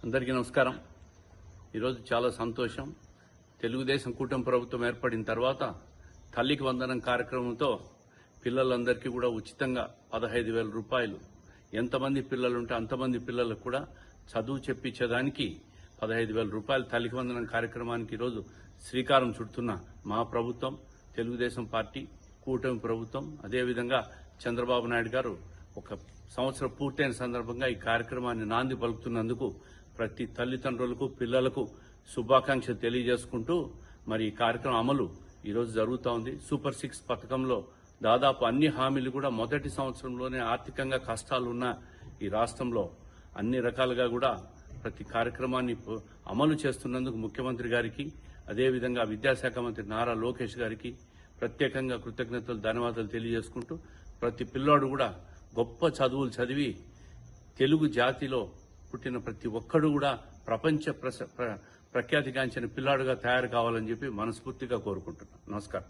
అందరికీ నమస్కారం. ఈరోజు చాలా సంతోషం. తెలుగుదేశం కూటమి ప్రభుత్వం ఏర్పడిన తర్వాత తల్లికి వందనం కార్యక్రమంతో పిల్లలందరికీ కూడా ఉచితంగా 15,000 రూపాయలు, ఎంతమంది పిల్లలుంటే అంతమంది పిల్లలకు కూడా చదువు చెప్పించేదానికి 15,000 రూపాయలు తల్లికి వందనం కార్యక్రమానికి ఈరోజు శ్రీకారం చుడుతున్న మా ప్రభుత్వం, తెలుగుదేశం పార్టీ కూటమి ప్రభుత్వం, అదేవిధంగా చంద్రబాబు నాయుడు గారు ఒక సంవత్సరం పూర్తయిన సందర్భంగా ఈ కార్యక్రమాన్ని నాంది పలుకుతున్నందుకు ప్రతి తల్లిదండ్రులకు పిల్లలకు శుభాకాంక్షలు తెలియజేసుకుంటూ మరి ఈ కార్యక్రమం అమలు ఈరోజు జరుగుతూ ఉంది. సూపర్ 6 పథకంలో దాదాపు అన్ని హామీలు కూడా మొదటి సంవత్సరంలోనే ఆర్థికంగా కష్టాలు ఉన్న ఈ రాష్ట్రంలో అన్ని రకాలుగా కూడా ప్రతి కార్యక్రమాన్ని అమలు చేస్తున్నందుకు ముఖ్యమంత్రి గారికి, అదేవిధంగా విద్యాశాఖ మంత్రి నారా లోకేష్ గారికి ప్రత్యేకంగా కృతజ్ఞతలు, ధన్యవాదాలు తెలియజేసుకుంటూ ప్రతి పిల్లాడు కూడా గొప్ప చదువులు చదివి తెలుగు జాతిలో పుట్టిన ప్రతి ఒక్కడు కూడా ప్రపంచ ప్రఖ్యాతిగాంచిన పిల్లాడుగా తయారు కావాలని చెప్పి మనస్ఫూర్తిగా కోరుకుంటున్నాను. నమస్కారం.